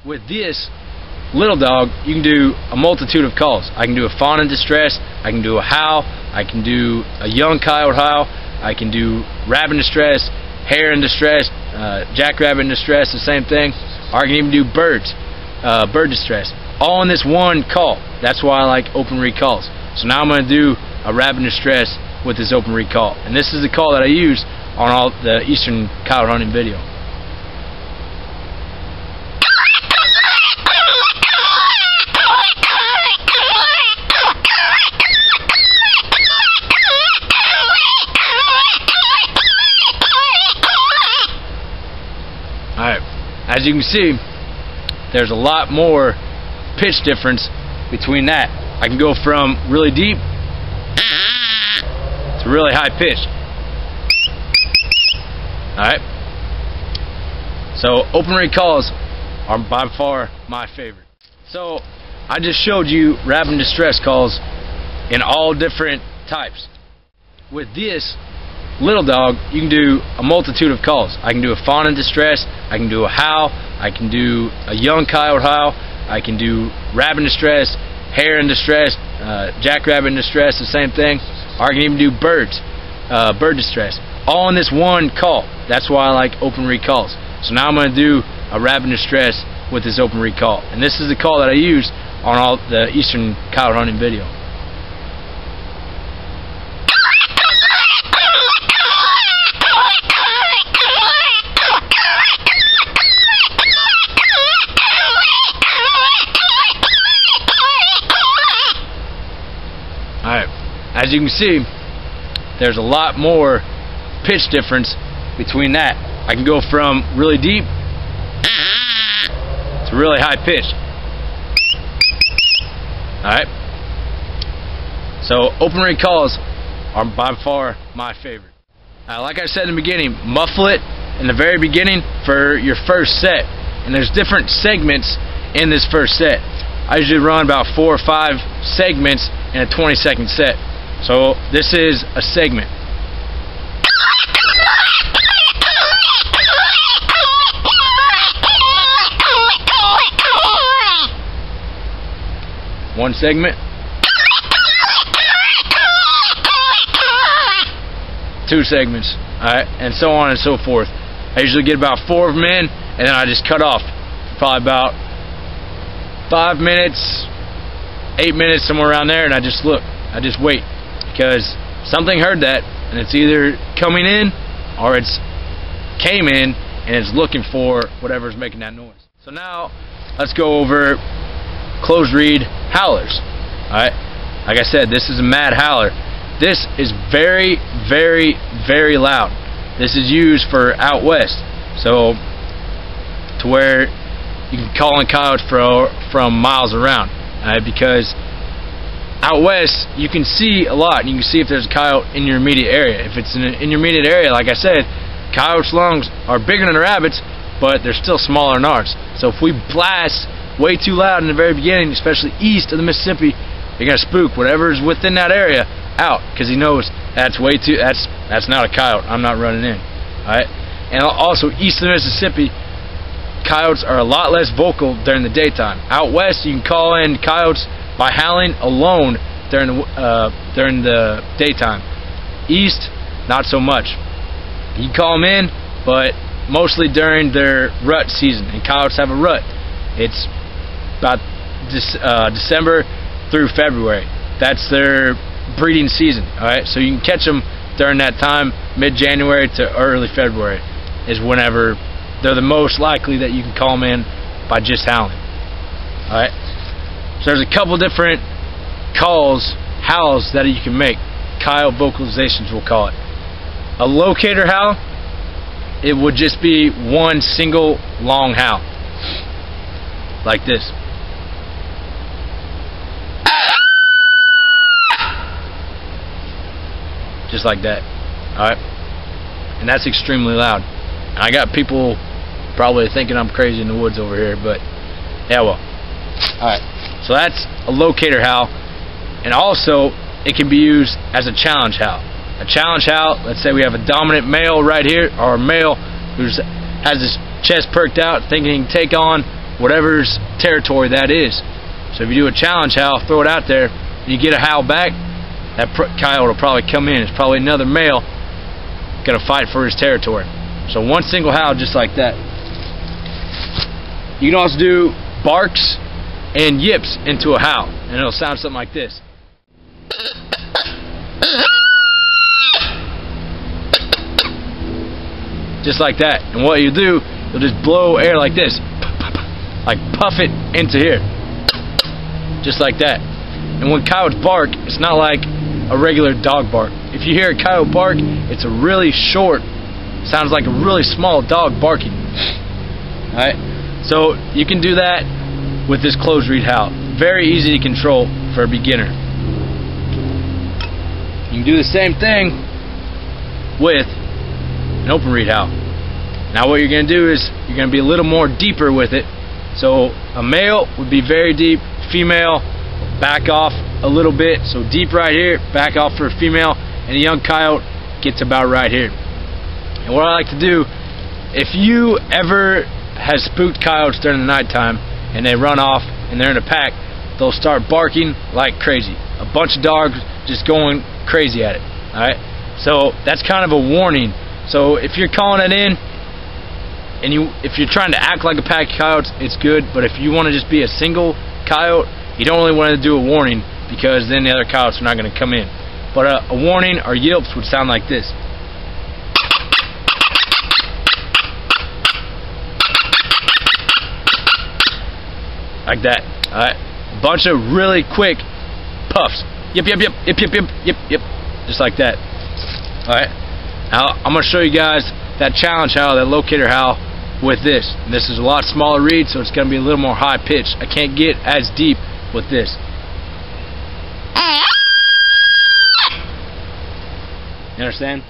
With this little dog, you can do a multitude of calls. I can do a fawn in distress, I can do a howl, I can do a young coyote howl, I can do rabbit in distress, hare in distress, jackrabbit in distress, the same thing. Or I can even do bird distress, all in this one call. That's why I like open recalls. So now I'm going to do a rabbit in distress with this open recall, and this is the call that I use on all the eastern coyote hunting video. Alright, as you can see, there's a lot more pitch difference between that. I can go from really deep to really high pitched. Alright, so open recalls are by far my favorite. So I just showed you rabbit in distress calls in all different types. With this little dog, you can do a multitude of calls. I can do a fawn in distress, I can do a howl, I can do a young coyote howl, I can do rabbit in distress, hare in distress, jackrabbit in distress, the same thing. Or I can even do bird distress, all in this one call. That's why I like open recalls. So now I'm going to do a rabbit in distress with this open recall, and this is the call that I use on all the eastern coyote hunting video. Alright, as you can see, there's a lot more pitch difference between that. I can go from really deep to really high pitch. Alright, so open recalls are by far my favorite. Like I said in the beginning, muffle it in the very beginning for your first set, and there's different segments in this first set. I usually run about 4 or 5 segments in a 20-second set. So this is a segment. One segment. 2 segments. Alright, and so on and so forth. I usually get about 4 of them in, and then I just cut off for probably about 5 minutes, 8 minutes, somewhere around there, and I just look. I just wait, because something heard that, and it's either coming in or it's came in and it's looking for whatever's making that noise. So now let's go over closed reed howlers. Alright, like I said, this is a mad howler. This is very, very, very loud. This is used for out west, so to where you can call in coyotes from miles around, because out west you can see a lot, and you can see if there's a coyote in your immediate area. If it's in your immediate area, like I said, coyotes' lungs are bigger than the rabbits, but they're still smaller than ours. So if we blast way too loud in the very beginning, especially east of the Mississippi, you're gonna spook whatever's within that area out, because he knows that's way too, that's not a coyote, I'm not running in. Alright, and also east of the Mississippi, coyotes are a lot less vocal during the daytime. Out west, you can call in coyotes by howling alone during the daytime. East, not so much. You can call them in, but mostly during their rut season, and coyotes have a rut. It's about December through February. That's their breeding season. Alright, so you can catch them during that time, mid-January to early February is whenever they're the most likely that you can call them in by just howling. Alright, so there's a couple different howls that you can make. Coyote vocalizations, we'll call it. A locator howl, it would just be one single long howl, like this. Just like that. Alright, and that's extremely loud. And I got people probably thinking I'm crazy in the woods over here, but yeah, well. Alright, so that's a locator howl, and also it can be used as a challenge howl. A challenge howl, let's say we have a dominant male right here, or a male who has his chest perked out thinking he can take on whatever's territory that is. So if you do a challenge howl, throw it out there, and you get a howl back, that coyote will probably come in. It's probably another male gonna fight for his territory. So one single howl just like that. You can also do barks and yips into a howl, and it'll sound something like this. Just like that. And what you do, you'll just blow air like this, like puff it into here, just like that. And when coyotes bark, it's not like a regular dog bark. If you hear a coyote bark, it's a really short, sounds like a really small dog barking. Alright, so you can do that with this closed reed howl. Very easy to control for a beginner. You can do the same thing with an open reed howl. Now what you're going to do is you're going to be a little more deeper with it. So a male would be very deep, female back off a little bit, so deep right here, back off for a female, and a young coyote gets about right here. And what I like to do, if you ever have spooked coyotes during the nighttime and they run off and they're in a pack, they'll start barking like crazy. A bunch of dogs just going crazy at it. Alright, so that's kind of a warning. So if you're calling it in and if you're trying to act like a pack of coyotes, it's good. But if you want to just be a single coyote, you don't really want to do a warning, because then the other coyotes are not going to come in. But a warning or yips would sound like this. Like that. Alright. A bunch of really quick puffs. Yip, yip, yip, yip, yip, yip, yip, yip. Just like that. Alright. Now I'm going to show you guys that challenge howl, that locator howl with this. And this is a lot smaller reed, so it's going to be a little more high pitched. I can't get as deep with this. You understand?